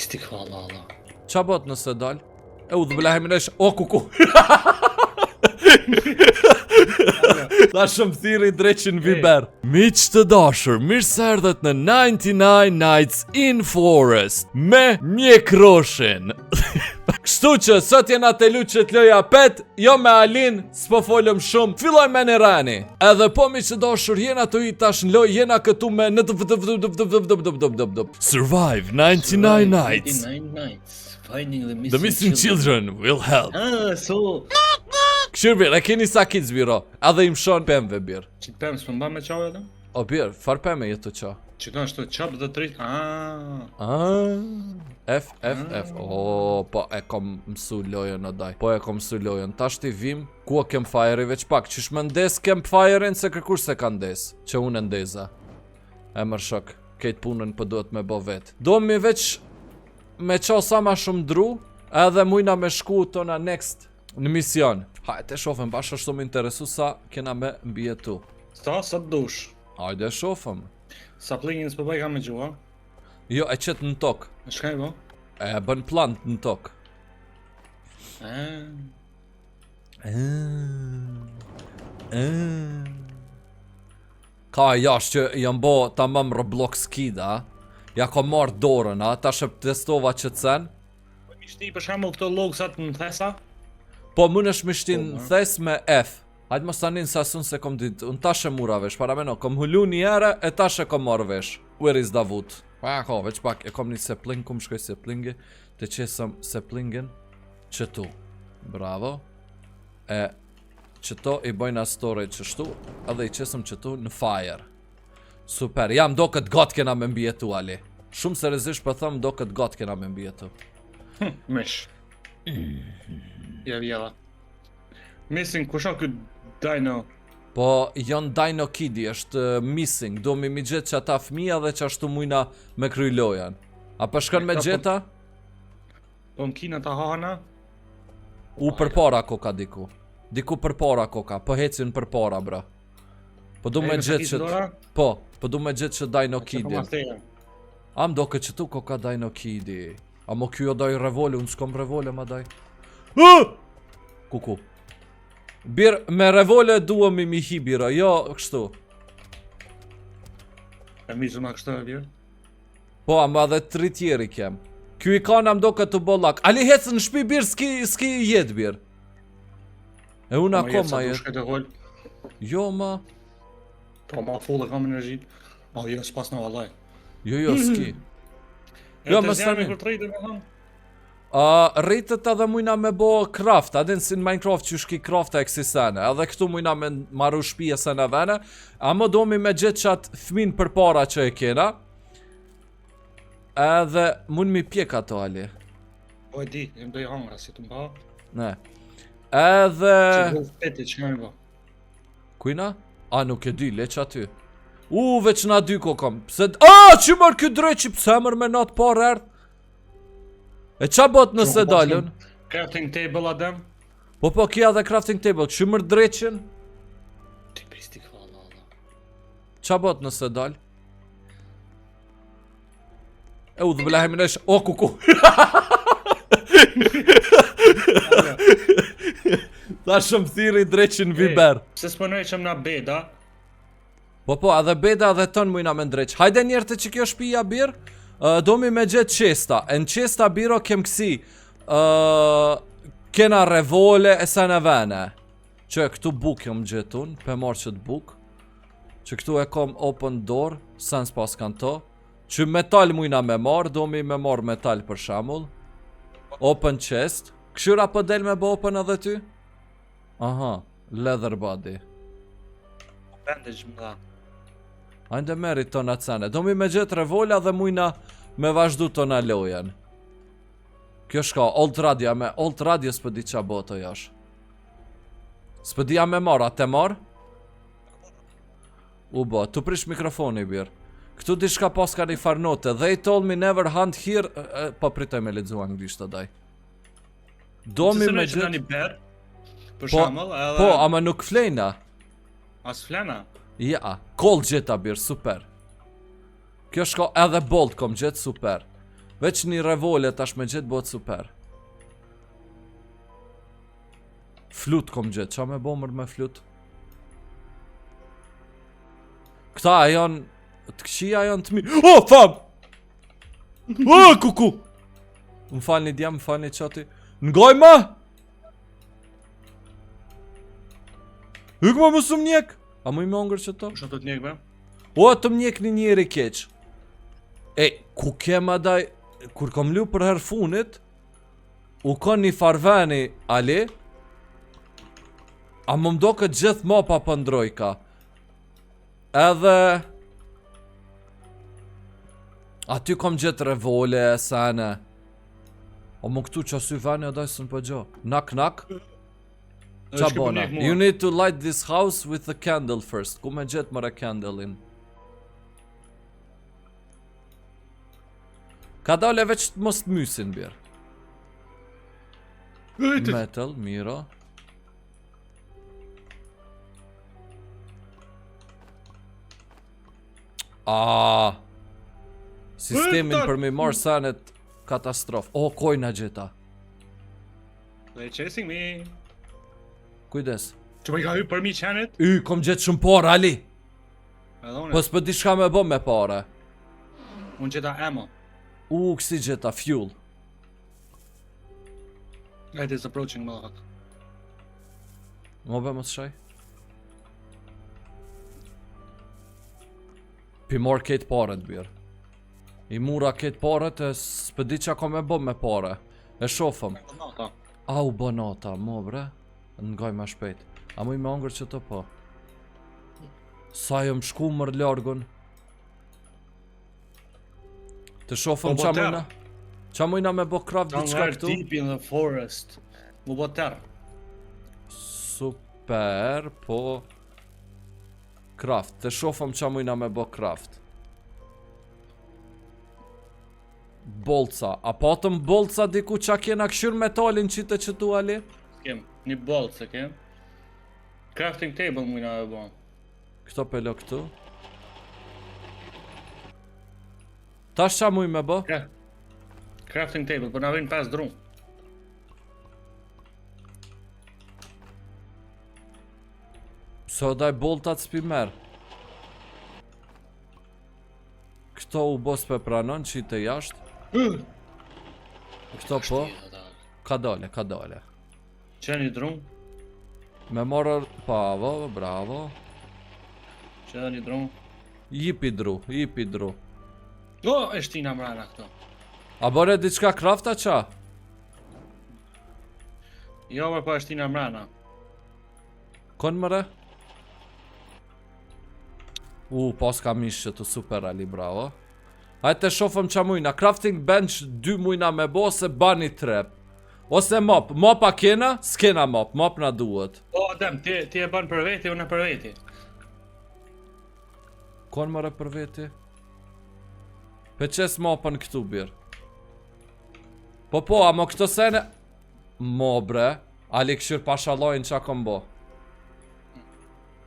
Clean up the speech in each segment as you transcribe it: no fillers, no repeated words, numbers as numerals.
pristik valla Allah. Qa bot nëse dal? E u dhëbëlehem nesh, o kuku. Ta shumë thiri dreqin viber. Miq të dashur, mirë se erdhët në 99 Nights in Forest me mjekroshin. Kështu që sot jena të luqet loja pet, jo me Alin, s'po folëm shumë, filloj me në rani. Edhe po miq të dashur, jena të i tash në loj, jena këtu me në Survive 99 Nights. 99 Nights. Finding The missing children will help. So Këshir birë, e keni sa kids biro, edhe im shon pëmve birë. që pëm s'më mba me qau edhe? O birë, far pëme jetu qa. Që ka shto qap dhe trit. F. O, po e kom mësu lojën o daj. Po e kom mësu lojën. Ta shti vim, ku o campfire i veç pak. Qish me ndes campfire-in se kërkur se ka ndes. Që unë ndeza. E mër shok, kejt punën për duhet me bo vet. Do mi veç me qa sa ma shumë dru, edhe mujna me shku tona next në mision. Hajde shofëm, bashkë ashtu më interesu sa kena me mbjetu. Sa të dush. Hajde shofëm. Sa plingin s'po bëj ka me gjua. Jo, e qëtë në tokë. E shkaj bo? E bën plant në tokë. Ka jash që jam bo tamam Roblox kida. Ja ko marrë dorën, a? Ta shëp testova që të sen. Mishti për shembull këto logsat në thesa? Po mund është mishtin thes me F. Hajtë mos tanin sa sun se kom dit. Unë tash e mura vesh, para meno, kom hullu një ere e tash e kom marrë vesh. Where is Davut? Pa ko, veç pak e kom një sapling, kum shkoj saplingi. Të qesëm saplingin qëtu. Bravo. E qëto i bojna storage qështu, edhe i qesëm qëtu në fire. Super, jam do këtë got kena me mbjetu, Ali. Shumë seriozisht për thëmë do këtë got kena me mbjetu. Mish. Jella. Missing, kusha këtë dino? Po, janë Dino Kidi, është missing, do mi gjetë që ata fëmija dhe që ashtu mujna me kry lojan. A për shkën me gjeta? Po në kina ta hana? U për para koka diku. Diku për para koka, po hecin për para, bra. Po du me gjetë që... Po du me gjetë që Dino Kidi. Am do këtë që tu koka Dino Kidi. A mo kjo daj revole, unë s'kom revole ma daj. Kuku. Bir, me revole duhemi mi hi bira, jo kështu. E mizë ma kështu e bjerë? Po, ama dhe 3 tjeri kem. Kjo i ka nam do këtë bollak. Ali hecë në shpi bir, s'ki jetë bir. E unë akoma jetë. Jo ma. Po ma full e kam energjit. O jo, s'pas në vallaj. Jo, s'ki. Jo, më stani. Kur të rejtë me hanë? Rritët edhe mujna me bo craft, adin si në Minecraft që shki craft e eksisene, edhe këtu mujna me maru shpije se në vene, a më domi me gjithë qatë fmin për para që e kena, edhe mund mi pjek ato, Ali. Po e di, jem doj hangra, si të mba. Ne. Edhe... Që gulf peti, që nga mi ba? Kujna? A, nuk e di, le që aty. Veç na dy kokom, pse... që mërë këtë dreqi, pse mërë me natë parë erdhë? E qa bot nëse dalën? Crafting table adem? Po kja dhe crafting table, që mërë dreqin? Ti pristik valla Allah. Qa bot nëse dalë? E u dhëbëlehem nesh, o kuku! Ta shumë thiri dreqin viber. Pse s'pënoj qëm na beda? Po, edhe beda dhe tënë mujna me ndreq. Hajde njerë të që kjo shpija birë? Do mi me gjithë qesta. E në qesta biro kem kësi kena revole e sa në vene. Që këtu buk jom gjithun, pe marë që të buk. Që këtu e kom open door, sans pas kanë to. Që metal mujna me marë, do mi me marë metal për shamull. Open chest. Këshyra për del me bë open edhe ty? Aha, leather body. Bandage më dha. Hajde merit tona cene. Do mi me gjithë revola dhe mujna me vazhdu tona lojen. Kjo shka, old radio me old radio s'pë di qa boto jash. S'pë di me marra, te marr? U bo, tu prish mikrofoni birë. Këtu di shka pas ka një farnote. They told me never hunt here. Po pritoj me ledzu anglisht të daj. Do mi me gjithë... Po, ama nuk flejna. As flena? Ja, cold gjeta birë, super. Kjo shko edhe bolt kom gjetë, super. Veç një revole tash me gjetë bëhet super. Flut kom gjetë, qa me bomër me flut? Këta janë... Të këqia janë të mirë... Oh, fam! Oh, kuku! Më falni djam, më falni qati. Ngoj ma! Hyk ma më së më njek! A mu i me ongër që to? Kusha të njek, be? O, të më njek një njeri keq. E, ku kema daj... Kur kom lu për her funit... U kon një farveni, Ali... A më mdo këtë gjithë mapa për ndrojka. Edhe... Aty kom gjithë revole e sene. O më këtu që sy vani o daj së në përgjo. Nak, nak. Qa bona? You need to light this house with a candle first. Ku me gjithë mëre candle-in. Ka dale veç të mos të mysin birë. Metal, miro. Sistemin për me marrë sanet katastrof. O, kojna gjeta. They chasing me. Kujdes. Që më i ka hy për mi qenet? Kom gjetë shumë parë, Ali. Edhe une. Po s'pë di shka me bo me pare. Unë gjeta ammo. Kësi gjeta, fuel. It is approaching, motherfucker. Mo be më të shaj. Pi marrë ketë paret, birë. I mura ketë paret e s'pë di qa ka me bo me pare. E shofëm. Au banata, mo bre. Ngaj ma shpejt. A mu i me angër që të po. Sa jëm shku mër largun. Të shofëm qa mujna. Qa mujna me bo craft diçka këtu. Deep in the forest. Mu bo terë. Super, po... Craft, të shofëm qa mujna me bo craft. Bolca, a patëm bolca diku qa kjena këshur metalin qite që tu Ali? Kem, një bolc se kem. Crafting table mujna e bo. Këto pelo këtu. Tash qa muj me bo? Crafting table, për na vinë 5 drum. So daj boltat s'pi merë. Këto u bos për pranon që i të jashtë. Këto po. Ka dole, ka dole. Që një drum? Me morër, pavo, bravo. Që një drum? Jipi dru, jipi dru. O, e shtina mrena këto. A bore diçka crafta qa? Jo, më po e shtina mrena. Kon mëre? Pas ka mish që të super Ali, bravo. Hajtë të shofëm qa mujna. Crafting bench 2 mujna me bo se bani trap. Ose mop. Mop a kena? S'kena mop. Mop na duhet. O, dem, ti e ban për veti, unë e për veti. Kon mëre për veti? Pe qes mopën këtu birë. Po, amo këto sene... Mo bre. Ali këshir pashalojnë qa kom bo.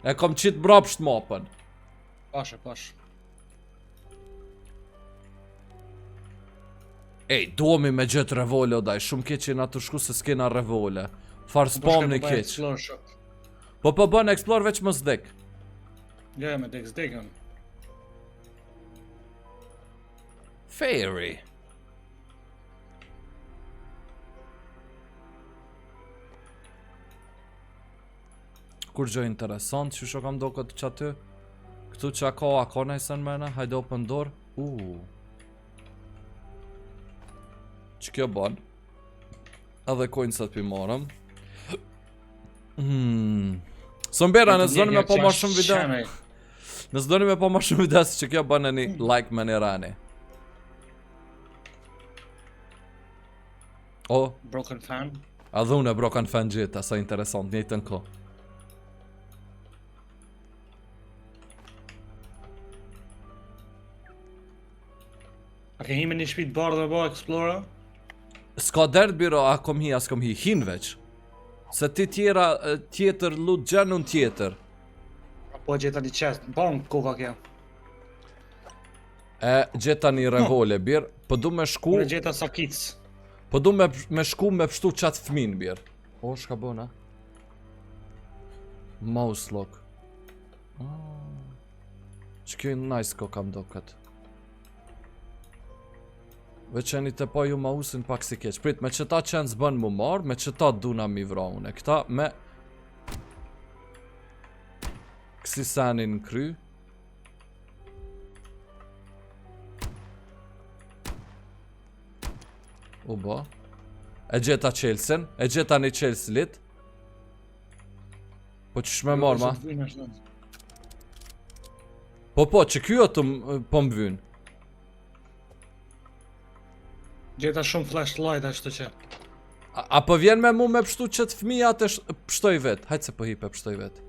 E kom qitë brapsht mopën. Pashe, pashe. Ej, duomi me gjithë revole o daj, shumë keq që na të shku se s'kena revole. Farë spam një keq. Po bën explore veç më zdek. Ja, me dek zdekën. Fairy. Kur gjë interesant, që kam do këtë që aty. Këtu që a ka najsen mena, hajde open door. Që kjo ban. Edhe coinsat pi marëm. Sombera, nësë doni me po ma shumë video. Nësë doni me po ma shumë video si që kjo ban e një like me një rani. O? Broken fan. A dhune broken fan gjitha, sa interesant, njëtë në ko. A ke hime një shpit bardë dhe bo explora? S'ka dert biro, a kom hi, as kom hi, hin veç. Se ti tjetër lut gjenun tjetër. Po gjeta një qest, bon koka kja. E gjeta një revole, birë. Po du me shku... Unë gjeta sakic. Po du me shku me pështu qatë fmin, birë. O, shka bona? Mouse lock. Që kjo i nice ko kam do këtë. Veçeni të po ju mausin pak si keq. Prit, me qëta qenë zbën mu marë, me qëta duna mi vra une. Këta me... Kësi senin kry. U bo. E gjeta Chelsea, e gjeta një Chelsea lit. Po që shme marë ma? Po, që kjo të po më vynë. Gjeta shumë flashlight ashtu që. Apo vjen me mu me pështu që të fëmija të pështoj vet. Hajtë se po hipe pështoj vet.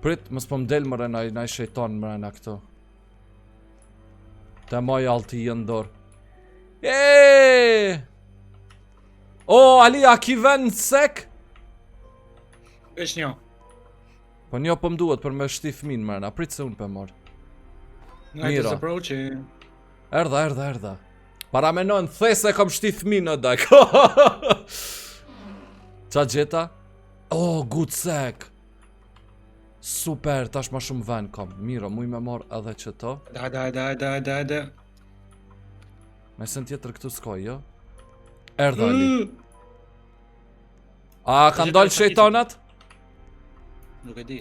Prit, mës po m'del mëre na i shejton mëre na këto. Te maj alti i ndor. Eeeeh! O, Ali, a ki ven në sek? Vesh një. Po një po m'duhet për me shti fëmin mëre na, prit se unë për morë. Ngajtë se proqi. Erdha. Para menon, the se kom shti fëmin në dak. Qa gjeta? Oh, good sek. Super, tash ma shumë ven kom. Miro, muj me marrë edhe që to. Dajde. Me sen tjetër këtu s'koj, jo? Erdha Ali. A, kanë dollë shejtonat? Nuk e di.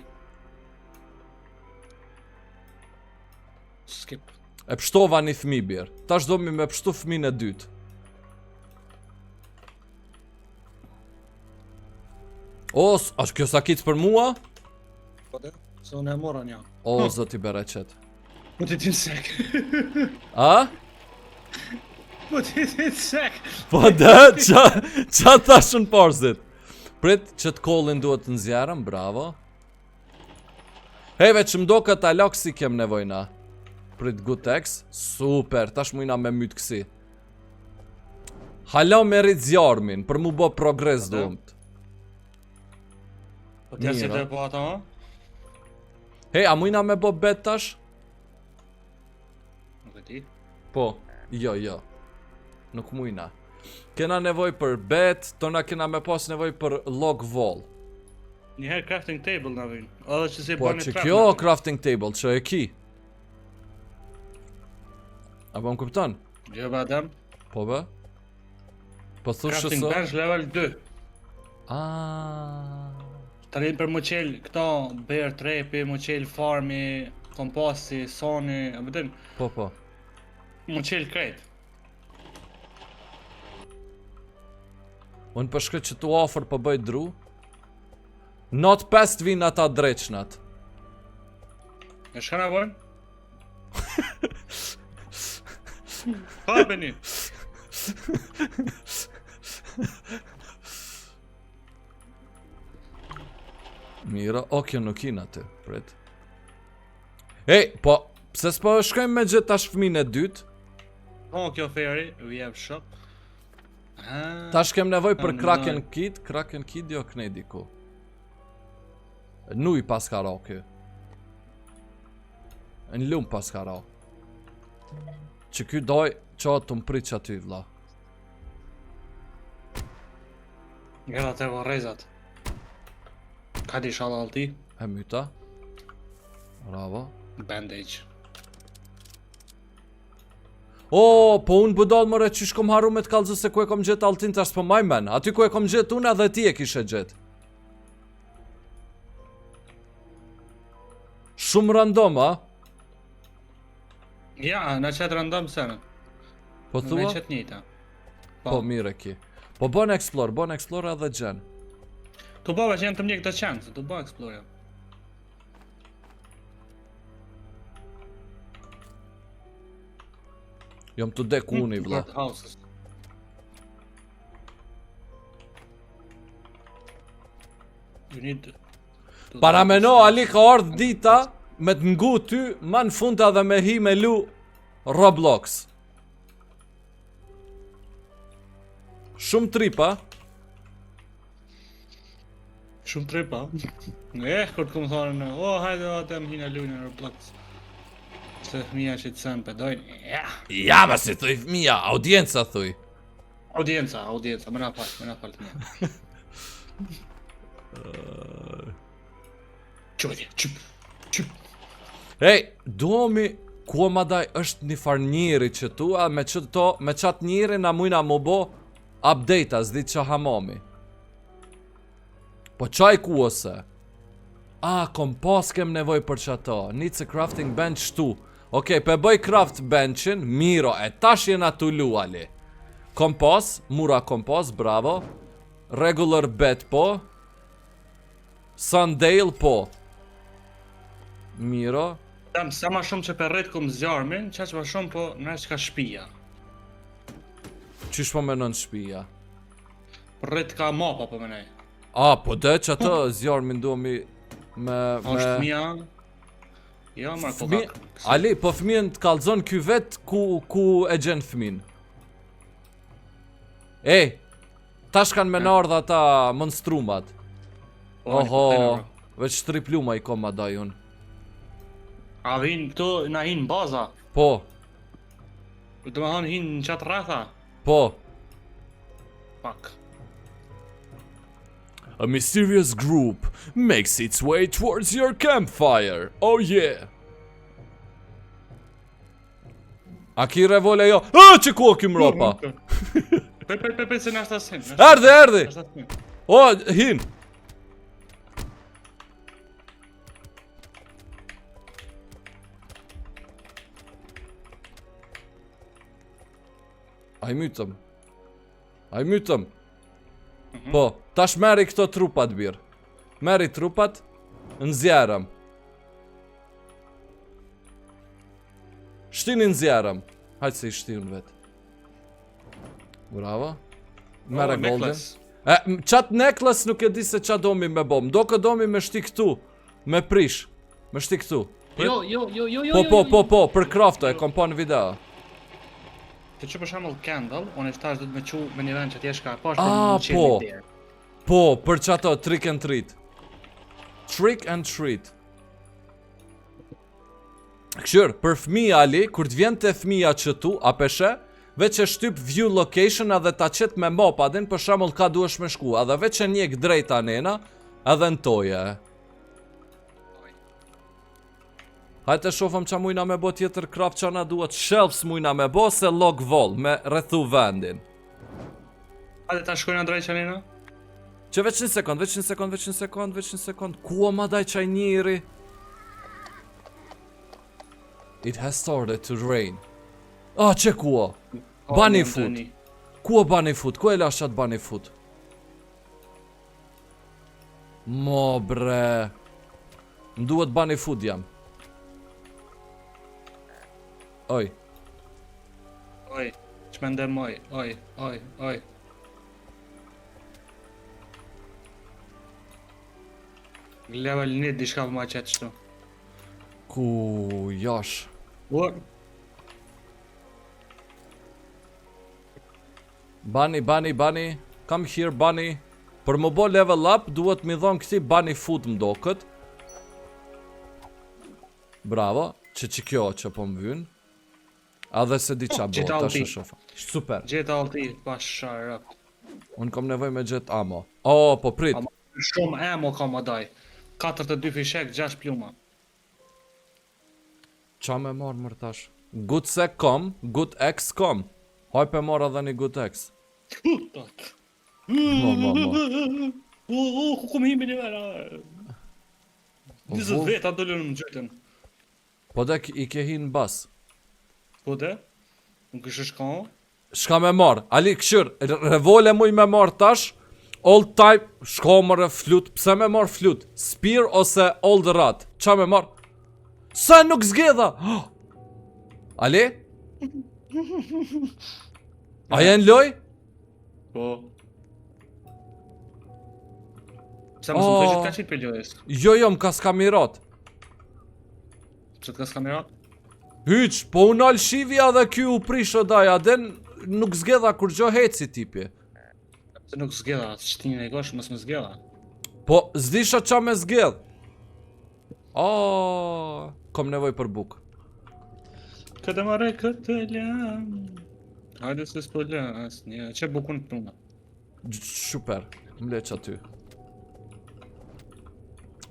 Skip. E pështova një fëmi birë. Tash do mi me pështu fëmin e dytë. O, është kjo sakic për mua? Po dhe, se unë e mora një. O, zoti bereqet. Po ti t'in sek. A? Po ti t'in sek. Po dhe, qa thash në porzit? Prit, që t'kollin duhet të nzjarëm, bravo. Hej, veç mdo këtë alok si kem nevojna. Prit good X, super, tash mujna me mytë kësi. Hala me rrit zjarmin, për mu bo progres dumt. Po t'ja si të po ata, ma? Hej, a mujna me bo bet tash? Nuk e di. Po, jo. Nuk mujna. Kena nevoj për bet, tona kena me pas nevoj për log wall. Njëherë crafting table na vin. Edhe që si Po, bani që trap. kjo crafting table, që e ki. Apo më kupton? Jo ba dem. Po bë? Po thush që Crafting so... bench level 2. Tani për më qel këto bear trapi, më qel farmi, kompasi, soni, e vëdin, Po. më qel krejt. Unë përshkët që tu ofër për bëj dru. Not pest vin ata dreqnat. E shka na bojnë? Pa beni. Mira, o kjo nuk in aty, prit. Ej, po, pse s'po shkojmë me gjithë tash fëmin e dytë? Po kjo fairy, we have shop. Tash kem nevoj për Kraken Kid jo knedi ku. Nuj pas ka ra kjo. Në lumë pas ka ra. Që ky doj qatë të mprit që aty vla. Gjera të vorrezat. Ka di shala alti? E myta. Bravo. Bandage. O, po unë bëdall mëre që shkom haru me t'kallëzë se ku e kom gjetë altin tash po maj men. Aty ku e kom gjetë unë edhe ti e kishe gjetë. Shumë random, a? Ja, në qëtë random sene. Po thua? Në qëtë njëta. Po, mire ki. Po bon explore edhe gjen. Tu bava që janë të mjek të qenë, se tu bava explore. Jom të dek unë i vla. You need... Para meno, Ali ka ardhë dita me të ngu ty, ma në fund edhe me hi me lu Roblox. Shumë tripa. Shumë tripa. Kur të këmë thonë, o, hajde o, të më hina lu në Roblox. Se fëmija që të sënë pëdojnë, ja. Ja, ma si thuj fëmija, audienca thuj. Audienca, më na falë të mija. Qodje, qyp. Ej, duomi, ku ma daj është një far njëri që tu, a me qatë njëri na mujna mu bo update-a, zdi që hamami. Po qaj ku ose? Kom pas kem nevoj për që ato, need a crafting bench tu. Okej, pe bëj craft benchin, miro, e tash jena tu luali. Kompas, mura kompas, bravo. Regular bed po. Sundale po. Miro. Sa ma shumë që për rritë kom zjarmin, qa që ma shumë po në që ka shpia. Qysh po menon shpia? Për rritë ka mapa po menej. Po dhe që ato zjarmin do mi me... është fëmija... Jo, marrë po ka... Ali, po fëmijën të kalzon ky vet ku e gjen fëmin. Ej, tash kanë me nardha ata monstrumat. Oho, veç 3 pluma i kom ma daj unë. A vinë këtu, na hinë baza? Po, Do me thonë hinë në qatë rratha? po. Pak. A mysterious group makes its way towards your campfire. Oh yeah. A ki revole jo? Që ku o ky mropa? Pe, se në ashtë asin. Erdhi! O, hin! Aj mytëm. Po, tash meri këto trupat birë. Meri trupat, nxjerrëm. Shtini nxjerrëm. Hajtë se i shtiun vetë. Bravo. Mere golden. Qatë necklace nuk e di se qa domi me bom. Do këtë domi me shti këtu. Me prish. Me shti këtu. Jo. Po, për crafto e kom pa në video. Të që për shambull candle, unë e shtash du të me qu me një vend që t'jesh ka pash për në qenë një derë. Po, për që ato, trick and treat. Trick and treat. Këshur, për fëmija Ali, kur t'vjen të fëmija që tu, a peshe, veç e shtyp view location edhe ta qet me mapa din, për shambull ka duesh me shku, edhe veç e njek drejta nena, edhe në toje. Hajtë e shofëm që mujna me bo tjetër craft që na duhet shelves mujna me bo se log wall me rrethu vendin. Hajtë ta shkojna drejt që nina? Që veç një sekund. Ku o ma daj qaj njëri? It has started to rain. Që ku o? Bunny food. Ku o bunny food? Ku e lash qatë bunny food? Mo bre. Mduhet bunny food jam. Oj, që me ndem oj. Level 1 dishka për ma qetë qëtu. Ku jash? What? Bunny, come here bunny. Për më bo level up, duhet mi dhon këti bunny food më do kët. Bravo, që kjo që po më vynë. A dhe se di qa bo, ta shë shofa. Super. Gjetë alti, pas sharë. Unë kom nevoj me gjetë ammo. Po prit. Shumë ammo ka ma daj. 42 fishek, 6 pluma. Qa me marë mër tash? Good sec kom, good ex kom. Haj pe marë edhe një good ex. Mo. Ku kom himi një vera. 20 veta dollën në gjytën. Po dek i ke hi në bas. Po dhe? Unë kështë shkon? Shka me marë, Ali këshur, revole muj me marë tash. Old type, shko mërë flut, pse me marë flut? Spear ose old rat? Qa me marë? Sa nuk zgedha? Ali? A jenë loj? Po. Pse më së më të gjithë ka qitë për ljojës? Jo, më ka skamirat. Pse të ka skamirat? Hyq, po unë alë shivja dhe kjo u prish o daj, aden nuk zgedha kur gjo heci tipi. Se nuk zgedha, shtinjën e gosh mës më zgedha. Po, zdisha qa me zgedh. Kom nevoj për buk. Këtë marrë këtë lëm. Hajde se s'po lë asnjë. Çe bukun këtu. Super, më leq aty.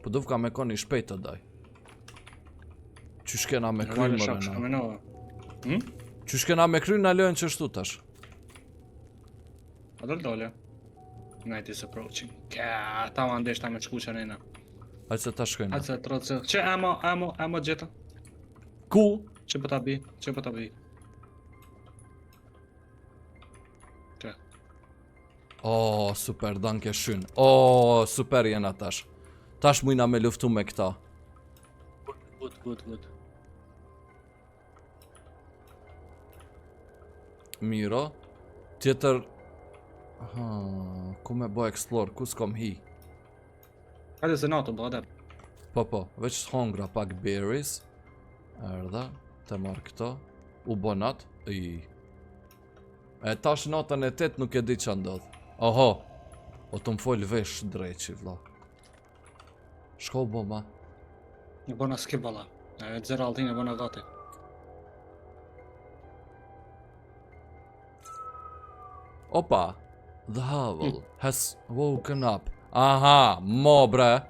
Po duf ka me koni shpejt të daj. Qysh kena me kry më rëna? Qysh kena me kry në lojnë që shtu tash? A dole. Night is approaching. Ka, ta ma ndesh ta me qku që nena. Hajtë se ta shkojnë. Hajtë se trocë. Që amo gjeta? Ku? Që po ta bi? Që po ta bi? Që? Oh, super, danke shyn. Oh, super jena tash. Tash mujna me luftu me këta. Good. Miro. Tjetër... ku me bo explore, ku s'kom hi? Hajde se nato, bëgade. Po, veç hongra pak berries. Erdha, te marr këto. U bo nat, E tash natën e 8 nuk e di që ndodh. Oho, o të m'fol vesh dreqi, vla. Shko bo ma. Në bona skip valla. E të zera altin e bona gati. Opa, the hovel has woken up. Aha, mo bre.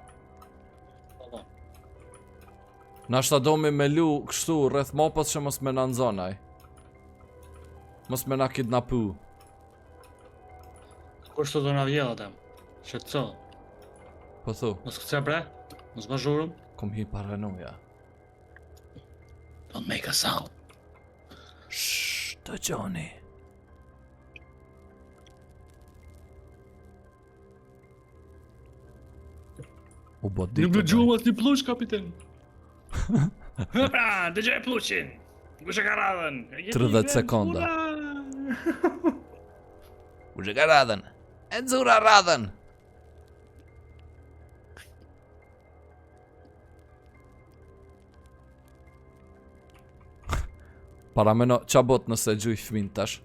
Nashta do me lu kështu rreth mopës që mos me na nxonaj. Mos me na kidnapu. Kur sot do na vjell atem. Shqetëso. Po thu, Mos këtëse bre. Mos ma zhurum. kom hi paranoja. Don't make a sound. Shhh, të gjoni. U bo ditë. Nuk do gjuhëm as një plush, kapiten. Pra, dëgjoj plushin. Kush e ka radhën? 30 sekonda. Kush e ka radhën? E nxura radhën. Parameno, qa bot nëse gjuj fmin tash?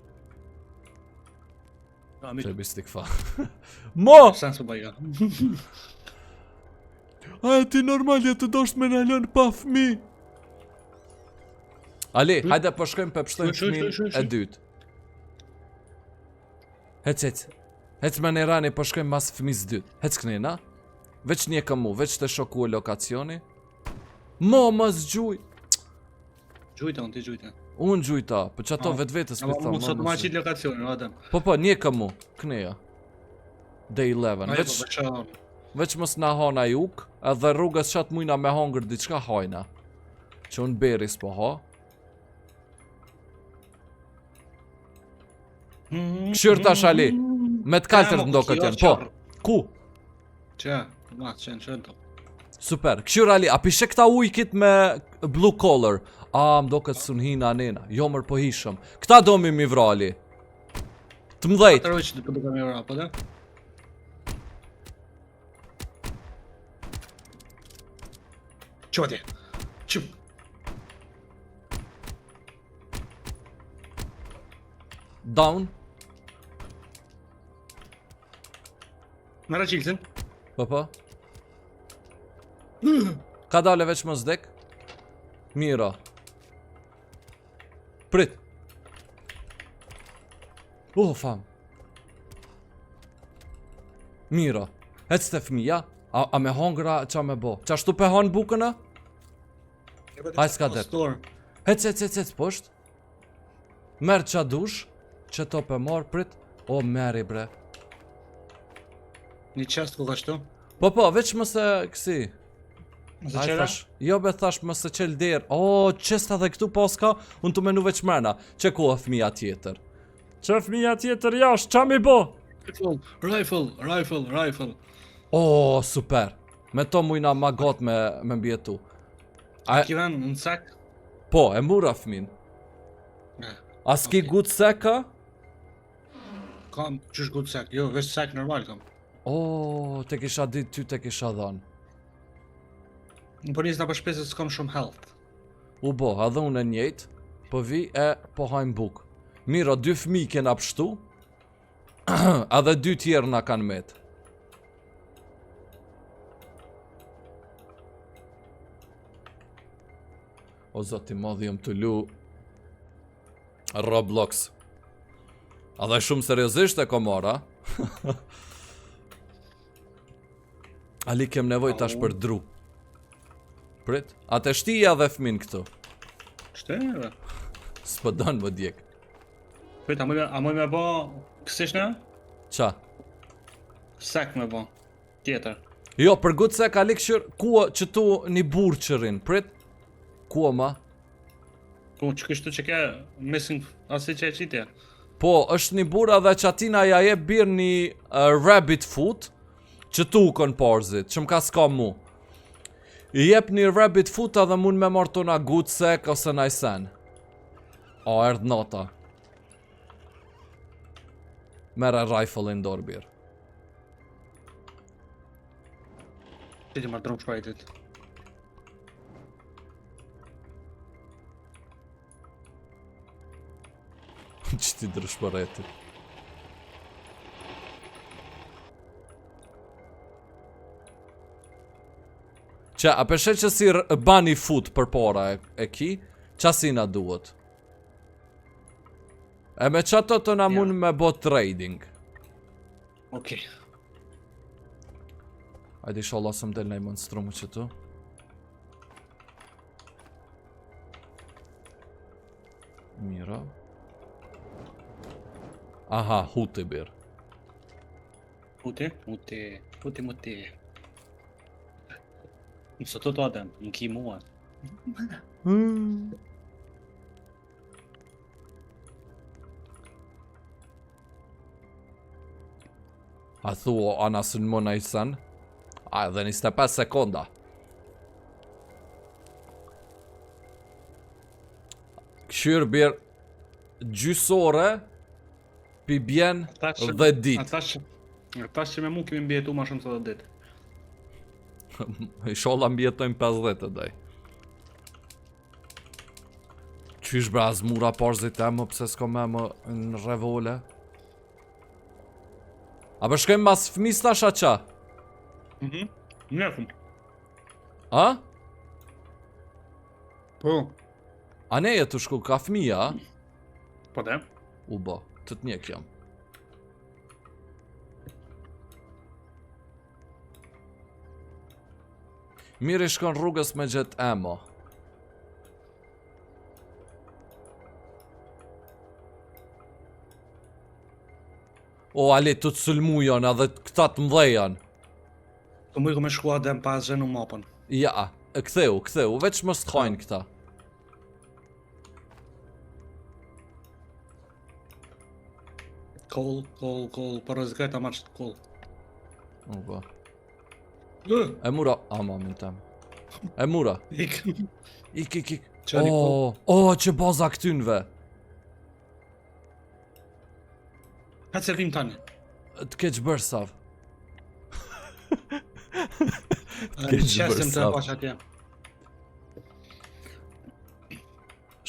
Që e bistik fa. Mo! Sens po bëja. A ti normal të dosh me në lënë pa fmi? Ali, hajde po shkojmë për pështojmë fmin e dytë. Hec me në rani po shkojmë mas fmis dytë. Hec kënina? Veç një këmu, veç të shoku e lokacioni. Mo, mas gjuj. Gjujta, unë ti gjujta. Unë gjujta, për që ato vetë vetës për Ama mund sot ma qitë lokacionin, adem. Po, një këmu, kënija. Day 11, veç mos na hona juk, edhe rrugës qatë mujna me hongër diçka hajna. Që unë beris po ha. Këshyr tash Ali, me të kaltër të ndokët janë, po. Ku? Që, ma, qenë do. Super, këshyr Ali, a pishe këta ujkit me blue collar? A, mdokët sun hina anena, jo mër po hishëm. Këta do mi vra Ali. Të mdhejt. Atër ujqë të përdo kam e vra, po dhe? Qo atje? Qum? Down. Nëra qilësin? Po. Ka dale veç më zdek? Mira. Prit. Fam. Mira. Hec të fmija? A me hongra qa me bo? Qa shtu pe hon bukëna? Haj s'ka der. Hec, posht. Merë qa dush. Që to pe marë, prit. O, meri bre. Një qest ku ka shtu? Po, veç mëse kësi. Mëse qera? Jo be thash mëse qel der. O, qesta dhe këtu poska. Unë të menu veç mrena. Që ku e fmija tjetër? Që fmija tjetër jash, qa mi bo? Rifle. O, super. Me to mujna ma got me mbjetu. Ki ven në sek? Po, e mura fmin. A s'ki gut seka? Kam, qysh gut sek? Jo, veç sek normal kam. O, te kisha dit ty te kisha dhan. Në për njës nga për shpesët s'kam shumë health. U bo, edhe unë e njejt. Po vi e po hajmë buk. Miro, 2 fmi kena pështu. Edhe 2 tjerë na kanë met. O zoti madhi jëm të lu. Roblox. A dhe shumë seriozisht e komora. Ali kem nevoj tash për dru. Prit, a të shtija dhe fmin këtu. Shtere? S'po don më djek. Prit, a moj me bo kësishne? Qa? Sek me bo. Tjetër. Jo, për gut se ka likëshër, kua që tu një burë qërin, prit? Kua ma? Po, që kështu që ke missing asi që e qitje. Po, është një bura dhe që atina ja je birë një rabbit foot, që tu kon porzit, që m'ka s'ka mu. I jep një rabbit foot edhe mund me martu na gut sek ose na i sen. O, erdh nota. Mere rifle-in dorë birë. Që ti marrë dronë shpajtit. Që ti drëshpëreti. Që, a peshe që si bani foot për para e ki, qa si na duhet? E me qato të na mund me bo trading. Okej. Hajde inshallah së më del nej monstrumu që tu. Mira. Aha, huti bir. Muti. Mësë të adem, në ki mua. A thuo anasën më na i sen? A, edhe 25 sekonda. Këshyrë birë gjysore, pi bjen dhe dit. Ata që me mu kemi mbjetu ma shumë të dhe dit. Inshallah mbjetojmë 50 e daj. Qysh bra zmura porzit e më pse s'ko me më në revole? A për shkojmë mas fmis tash a qa? Njëfëm. A? Po. A ne jetu shku ka fmija? Po dhe. U bo, të t'njek jam. Mirë i shkon rrugës me gjet emo. O, Ali, të të sulmujon edhe këta të mdhejan. Të mujko me shkua dhe më pas gjenu mapën. Ja, e ktheu, veç më s'thajnë këta. Koll, për rëzikajta ma qëtë koll. O, bo. E mura, ama min tem. E mura. Ik. Ik. Qani O, që baza këtynve. Hëtë se vim tani. Të keq bërë sav. Qesim të pash atje.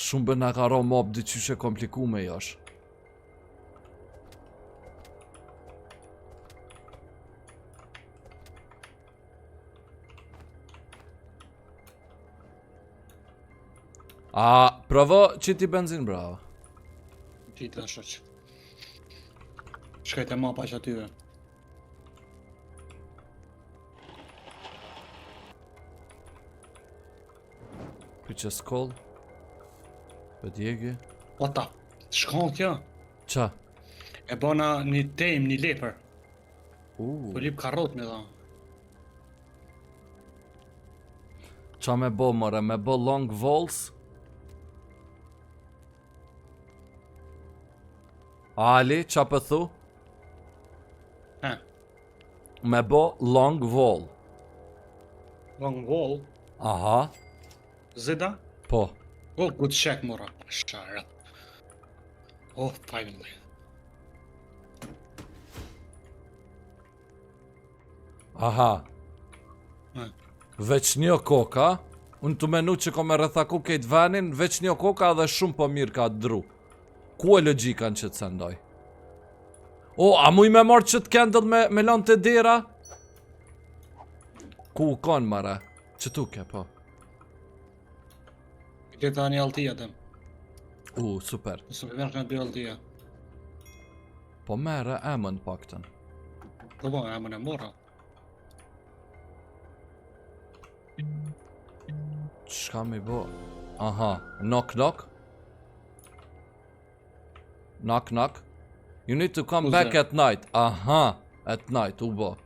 Shumë bë nga ka ro mob dy qyshe komplikume josh. A, provo qiti benzin, bravo. Qitë në shoq. Shkajt e mapa që atyve. Pyqe skoll. Për djegi. Ota, shkon kjo. Qa? E bona një tem, një lepër. Po lip karrot me dha. Qa me bo, more? Me bo long walls? Ali, qa për thu? He, Me bo long wall. long wall. Aha, Zida? po. Oh, good check, mora. Sharat. Oh, finally. Aha. He. Veç një koka. Unë të menu që ko me rrethaku kejt venin, veç një koka dhe shumë po mirë ka dru. Ku e logjikan që të sendoj? O, a muj me marrë që të kendall me lanë të dera? Ku u konë, mara? Që tu ke, po? Këta një altia dem. Super. Së me merë nga bjallëtia. Po mere emën paktën. Po bo, emën e mora. Çka mi bo? Aha, knock knock. Knock knock. You need to come Who's back there? at night. Aha, at night, u bo.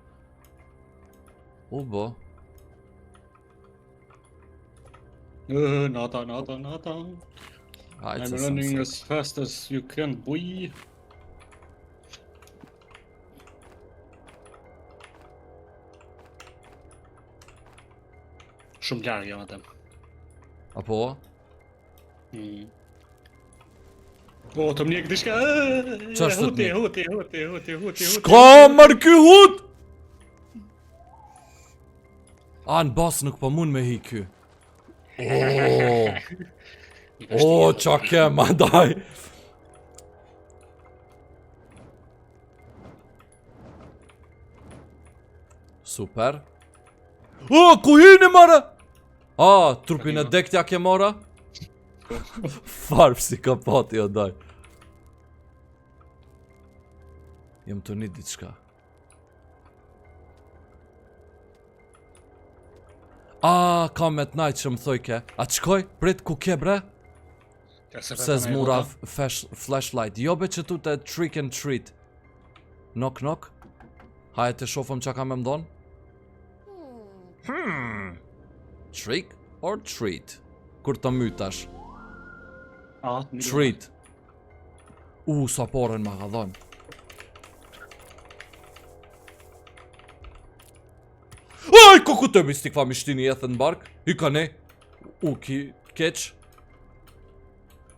Nata. Hajtë I'm se running sëmse. as fast as you can, boy. Shumë larg jam atë. Apo? O, të mjek dishka. Ç'është të mjek? Huti. Shka mërë ky hut! Në bas nuk po mund me hi ky. Qa ke ma daj. Super. Ku hini mara? Trupin e dektja ke mora? Farp si ka pati o daj. Jem të një diçka. Kam at night që më thoj ke. A qkoj? Prit, ku ke bre? Se zmura flashlight. Jo be që tu të trick and treat. Knock knock. Hajë të shofëm qa ka me mdon. Trick or treat? Kur të mytash. Treat. Sa porën ma ka dhon. Ku të mistik fa mishtini jetë në bark? I ka ne? Keq?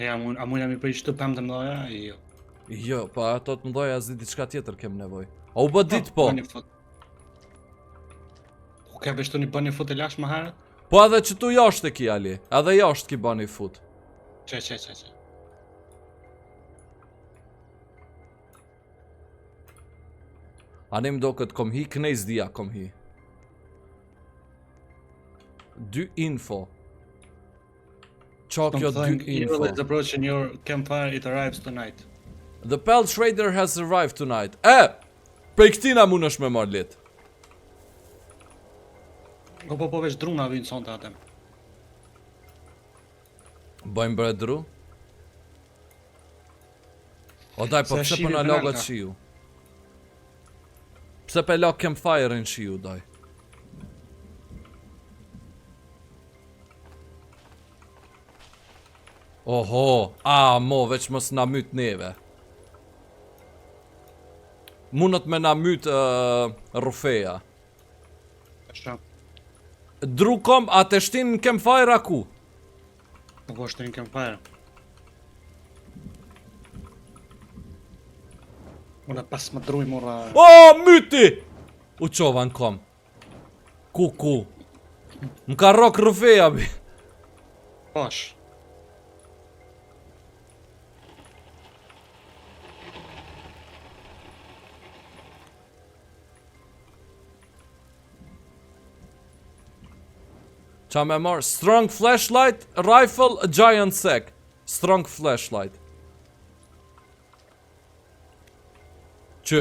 A mund jam i për ishtu pëm të mdoja? Jo. Jo, pa ato të mdoja zi diçka tjetër kem nevoj. A u bë dit po? Ku ke beshtu një bë një fut e lash më herët? Po edhe që tu jashtë e ki ali. Edhe jashtë ki bë një fut. Që. Anim do këtë kom hi, knejz dia kom hi. 2 info. Qa kjo 2 info? Evil is approaching your campfire, it arrives tonight. The Pelt Trader has arrived tonight. Prej këtina mun është me marrë lit. Po veç druna vinë son të atem. Bëjmë bre dru? O daj, po pse për në logët shiu? Pse pe log campfire-in shiu, daj? Oho, mo, veç mos na myt neve. Munët me na myt rufeja. Dru kom, a të shtin në campfire aku? Po shtin në campfire. Unë pas më druj mora... Myti! U qova në kom. Ku? Më ka rok rufeja, bi. Pash. Qa me marë? Strong flashlight, rifle, a giant sack. Strong flashlight. Që?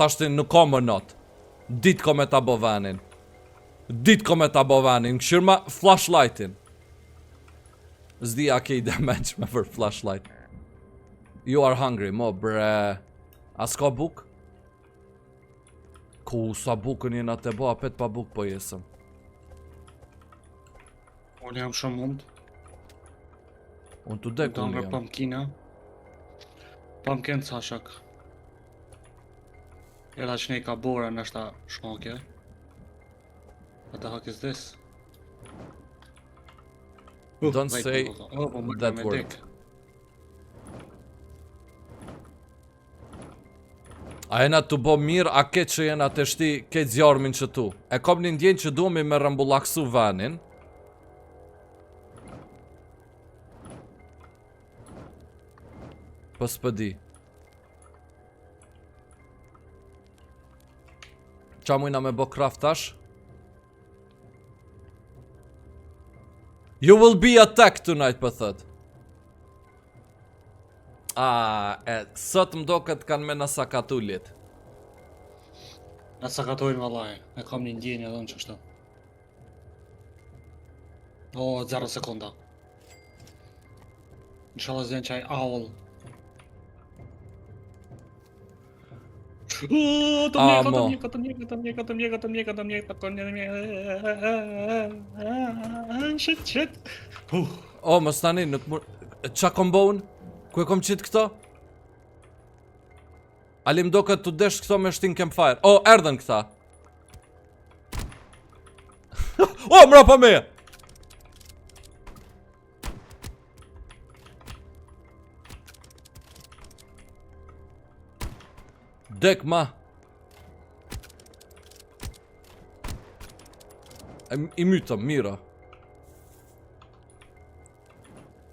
Tashtin nuk ka më not. Dit ko me ta bo venin. Këshir ma flashlightin. Zdi a ke i damage me për flashlight. You are hungry, mo bre. A s'ka buk? Ku sa bukën jena te bo, apet pa buk po jesëm. Unë jam shumë mund. Unë të dek unë jam. Pumpkina. Pumpkin ca shak. Edhe që ne ka bora nështë shmoke. What the heck is this? Don't say that word. A jena të bo mirë, a ke që jena të shti ke zjarmin që tu. E kom një ndjen që duhemi me rëmbullaksu vanin. Po s'pëdi. Qa mujna me bo kraftash? You will be attacked tonight, për thët. Sot m'do këtë kanë me në sakatullit. Na sakatojnë vallaj, e kam një ndjenjë edhe unë çështë. O, 0 sekunda. Inshallah zën çaj aull. To mnie. Shit. O, mos tani, nuk mund... Qa kom boun? Ku e kom qitë këto? Ali m'do këtë të desh këto me shtin campfire. O, erdhen këta. O, mrapa me! Dek ma. I mytëm, mira.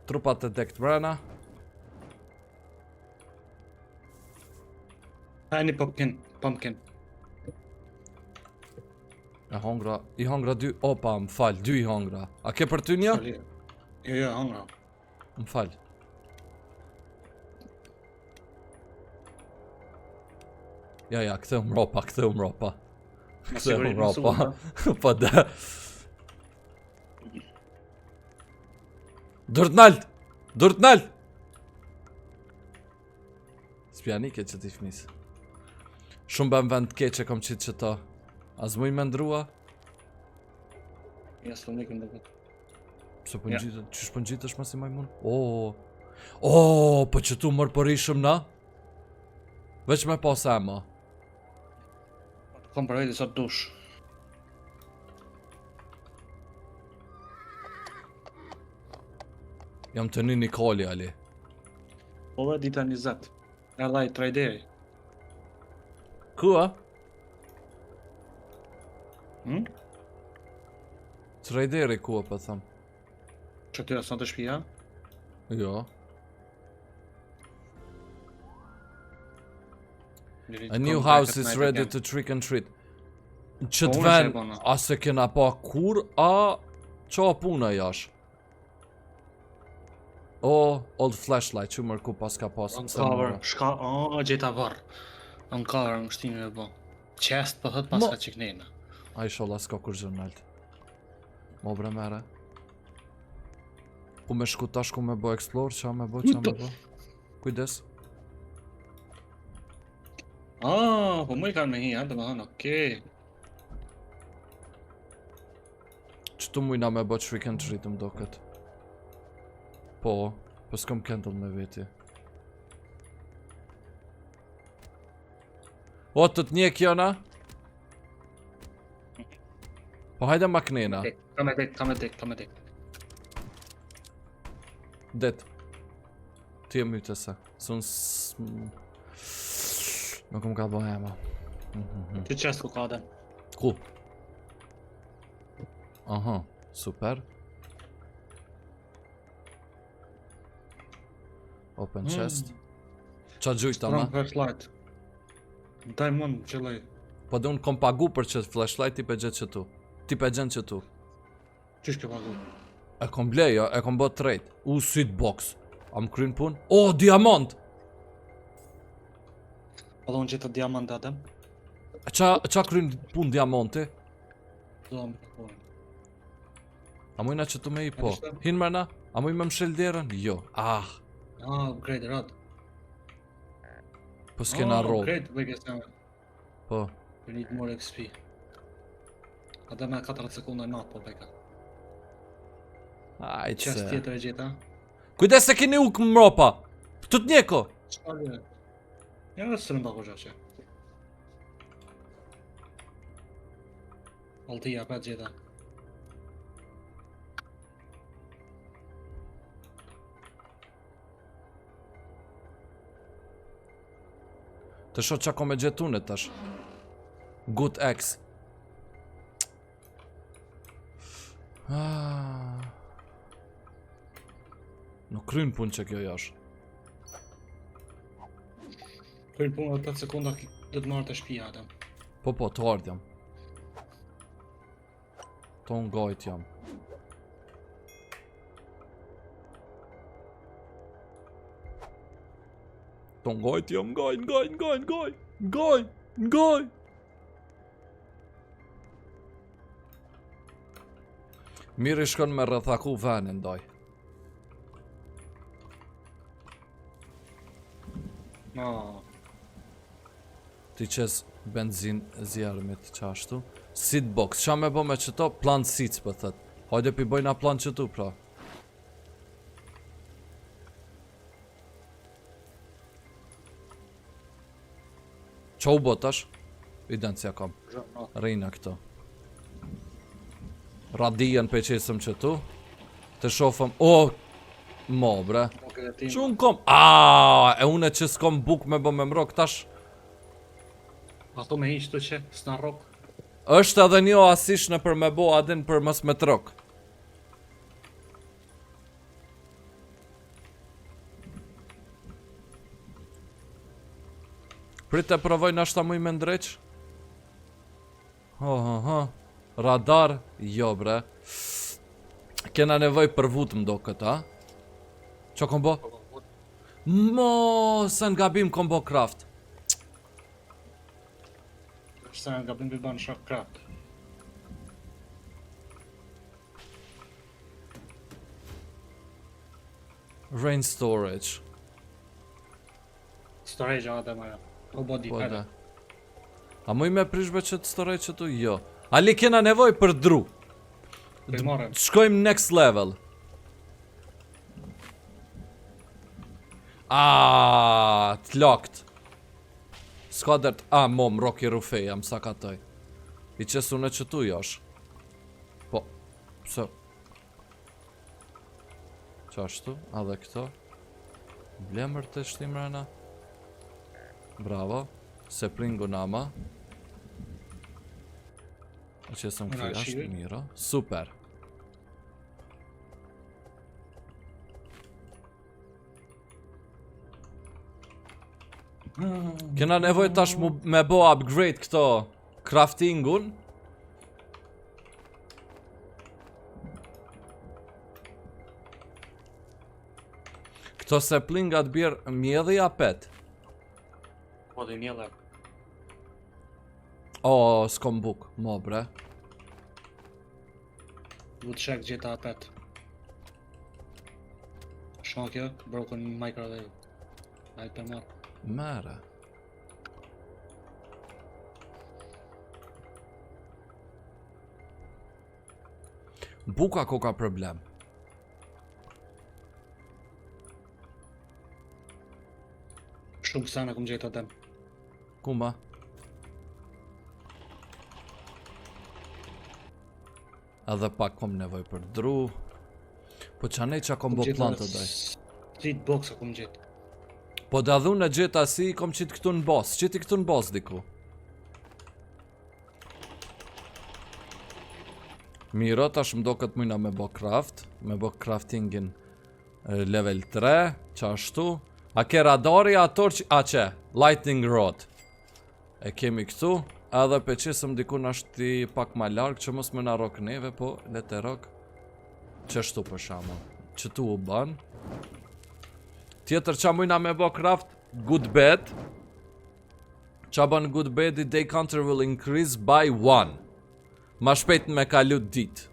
Trupat e dekt brana. Ani pumpkin. I hongra 2. Opa, më fal, 2 i hongra. A ke për ty një? Jo, hongra. Më fal. Ja, këtheu më ropa. Këtheu më ropa. Po da. Dur t'nalt! Spjanike që t'i fnis. Shumë bëm vend t'keq e kom qitë që ta. A zmuj me ndrua? Ja, s'po nikëm dhe këtë. Pse po ngjitet? Qysh po ngjitesh mas i majmun? Po që tu mërë përishëm na? Veç me pas ema. Kom për veti sot dush. Jam të një Nikoli, Ali. Po ve dita 20. Erdhaj traderi. Kua? Traderi kua, po tham. Që ty asë në të shpia? Jo. A new house is ready to trick and treat. Që të ven, a se kena pa kur, a qa puna jash? O, old flashlight, që mërë ku pas ka pas. Uncover, gjeta varë. Uncover, më shtinë e bo. Chest, po thët pas ka qiknejnë. A i sholla s'ka kur gjërnalt. Mo bre mere. Ku me shku tash, ku me bo explore, qa me bo. Kujdes. Po mu i kanë me hi, dhe me thënë, okej. Që tu mujna me bo trick and treat më do këtë. Po s'kom kendall me veti. O, të t'nje kjona? Po hajde ma knena. Kam e dik. Det. Ti e myte se. Nuk më ka bo ema. Ti qest ku ka dhe. Ku? Aha, super. Open chest. Qa gjujta ma? Strong flashlight. Diamond qëllaj. Po dhe unë kom pagu për qëtë flashlight, ti pe gjetë që tu. Ti pe gjenë që tu. Qysh ke pagu? E kom blejo, e kom bot trade. Sweet box. A më kryn pun? O, diamant! Po dhe unë gjithë diamant adem. Qa kryn pun diamanti? Do më përpojnë. A mujna që tu me i po? Hinë mërna? A muj me më shel derën? Jo. Upgrade rad. Po s'kena roll. Upgrade, bëjke se me. Po. We need more XP. Adem me 4 sekunda natë po bëjka. Ajtë Qest se. tjetër e gjitha. Kujdes se keni uk mropa. Të t'njeko. Qëta dhe? Ja dhe së rëmba ko qaqe. Altia, 5 gjitha. Të shoh qa kom e gjetune tash. Good X. Nuk kryn pun që kjo jash. Kërën punë dhe 8 sekunda dhe të marrë të shpia atëm. Po, të ardh jam. Ton gajt jam. To ngajt jam, ngaj. Mirë I shkon me rrethaku venin, doj. No. Ti qes benzin zjarmit qashtu. Seat box, qa me bo me qëto? Plant seats për thët. Hajde pi bojna plant qëtu pra. Qa u botash? Idencia kam. Rejna këto. Radijen pe qesëm qëtu. Të shofëm. O! Mo bre. Që unë kom? Aaaa! E une që s'kom buk me bo me mrok tash. Ato me hiq të që, s'na rok. Është edhe një oasish në për me bo adin për mos me trok. Prit e provoj nashta muj me ndreq. Radar, jo bre. Kena nevoj për vut mdo këta. Qa kom bo? Mo, se në gabim kom bo craft. Se nga gabim për banë shok craft. Rain storage. Storage a dhe maja. O body Po pere. da. A muj me prishbe që të storage që tu? Jo. Ali kena nevoj për dru. Për marrem. Shkojmë next level. T'lokt. S'ka dert. Mom, Rocky Rufej, jam sa katoj. I qesu në që tu josh. Po. Pse? Qashtu, a dhe këto. Blemër të shtimrena. Bravo. Se pringu nama. I qesëm këtu jashtë, mira. Super. Kena nevoj tash me bo upgrade këto craftingun. Këto saplingat bjerë mjedhi a pet? Po dhe mjelle. S'kom buk, mo bre. Du të shek gjitha apet. Shma kjo, broken microwave. Ajt për marrë. Mere. Buka ko ka problem. Shumë sana kum gjitha dem. Kuma? Edhe pak kom nevoj për dru. Po qanej qa kom bo plantë daj. Street box kum gjitha. Po da dhun e gjitha si kom qitë këtu në boss. Qiti këtu në boss diku. Miro, tash mdo këtë mujna me bo craft. Me bo craftingin level 3. Qashtu. A ke radari ator që... A që? Lightning rod. E kemi këtu. Edhe pe qesëm diku në ashti pak ma largë që mos më na rok neve, po lete rok. Qështu për shama. Qëtu u ban. Tjetër qa mujna me bo craft, good bed. Qa ban good bed, the day counter will increase by 1. Ma shpejt me kalu dit.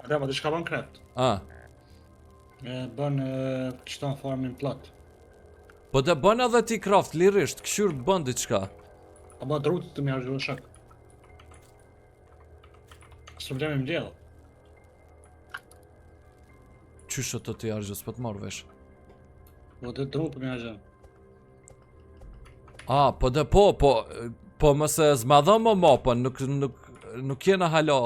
Adema, dhe shka ban craft. Bën qëton farmin plot. Po dhe bën edhe ti craft, lirisht, këshur bën diçka. A ba drut të mja zhullu shak. Së problemi më djelë. Qysho të t'i argjës për të marrë vesh. Po dhe drut për mja zhullu. Po dhe po mëse zmadhëm o mopën, nuk jena halo...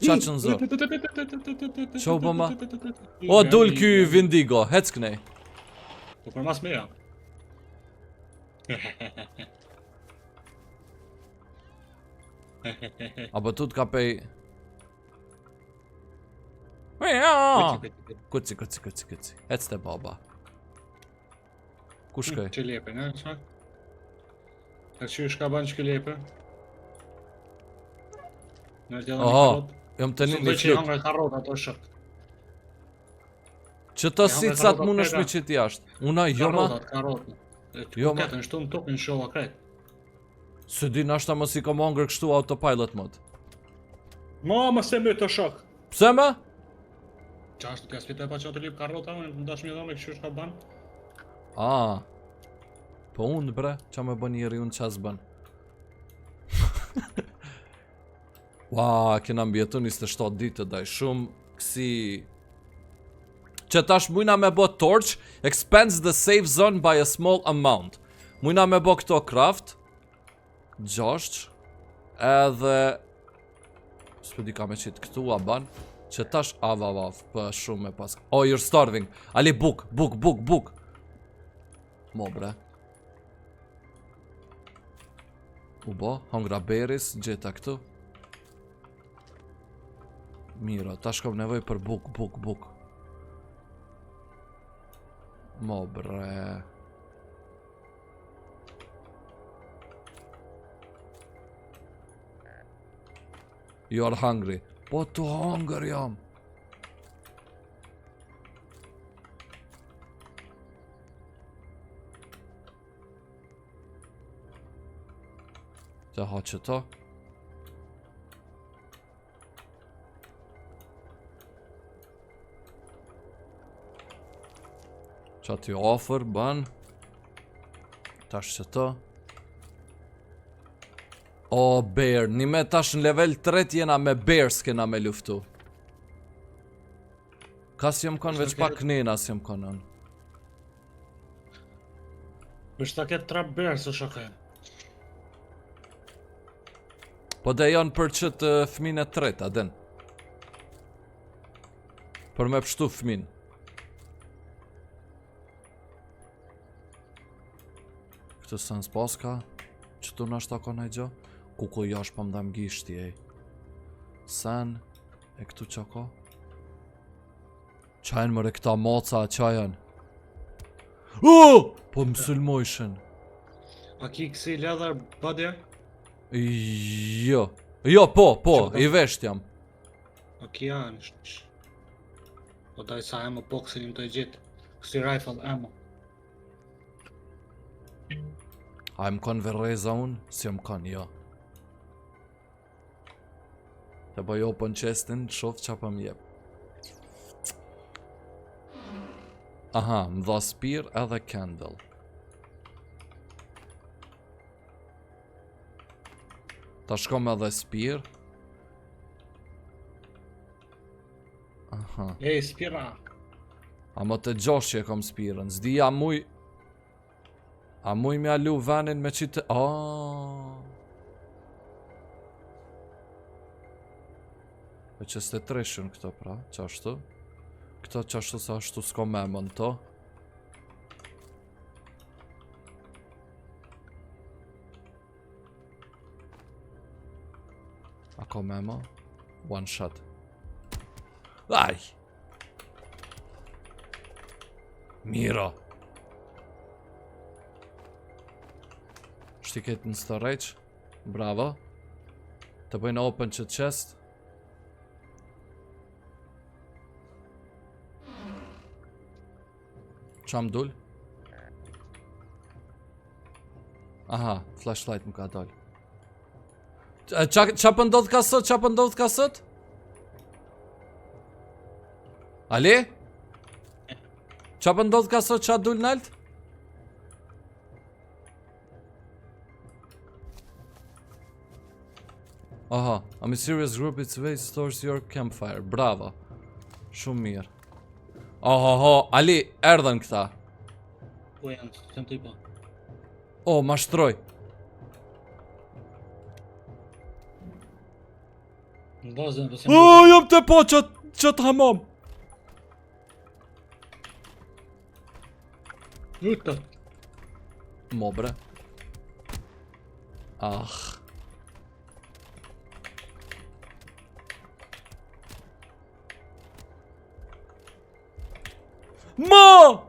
Qa që në zërë? Qa u bëma? O, dull ky Vindigo, hec kënej. Po për mas me ja. Apo tu t'ka pej... Kuci, hec te baba. Ku shkoj? Që lepe, ne? E që shka ban që lepe? Oho, jam të një Së që flut. hangre karot ato shët. Që të sicat mund është me qiti jashtë. Una jo ma. Karotat. Jo, ma. Ketën shtu në tokën shova krejt. Se di nashta mos i kom hongër kështu autopilot mod. Më se me të shok. Pse me? Qa është të kjas pa që të lip karota, në dashmi dhome kështu shka ban. Po unë bre, qa me bën njeri unë qas bën. Ua, kena mbjetu 27 ditë daj, shumë kësi... Që tash mujna me bo torch, expands the safe zone by a small amount. Mujna me bo këto craft, 6, edhe... S'pedi ka me qitë këtu a ban, që tash avav, për shumë me pas... Oh, you're starving, ali buk. Mo bre. U bo, hongra beris, gjeta këtu. Miro, tash kom nevoj për buk. Mo bre. You're hungry. Po të hunger jam. Të ha që ta. Qa t'ju offer, ban. Tash që ta. O, bear, nime tash në level 3 jena me bears kena me luftu. Ka si jëm kon veç pak nena si jëm konon. Vështë ta ketë trap bears o shokaj. Po dhe janë për qëtë fmin e tret, aden. Për me pështu fmin. Këtë sens paska, qëtu nështë ta kona i gjo. Kuko jash pa mdam gishti ej. Sen, e këtu qa ka? Qajnë mëre këta moca, qajnë. Po mësullmojshen. A ki kësi ledher badja? Jo, po, i vesht jam. A ki janë, po daj sa ammo boxin im të gjitë. Kësi rifle ammo. A im kon verreza unë? Si im kon, jo. Të bëj open chestin, shof qa për mjep. Aha, më dha spir edhe candle. Ta shkom edhe spir. Aha. Ej, spira. A më të gjosh që e kom spirën, zdi a muj... A muj me alu venin me qitë... E që s'te treshën këto pra, qashtu. Këto qashtu sa ashtu s'ko memën to. A ko memo? One shot. Aj! Miro! Shtiket në storage. Bravo. Të bëjnë open që chest. Qa më dull? Aha, flashlight më ka dal. Qa për ndodh ka sot? Ali? Qa për ndodh ka sot qa dull nalt? Aha, a mysterious group its way stores your campfire. Bravo. Shumë mirë. Oho, Ali, erdhen këta. Po janë, sem të i pa. O, ma shtroj. Në bazën, po sem O, jam të po qët hamam. Lutë. Mobre. Ah. Mo!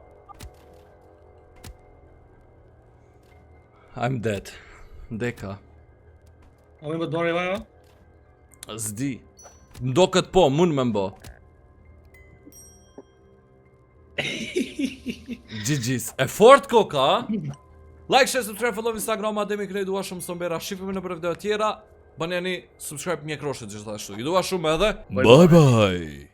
I'm dead. Deka. A me më të bërë i vajo? Zdi. Ndo këtë po, mund me mbo. GG's. E fort koka, a? Like, share, subscribe, follow Instagram, Ademi Krej, dua shumë Sombera, shifemi në për video tjera. Bëni subscribe Mjek Roshit gjithashtu. Ju dua shumë edhe. Bye bye.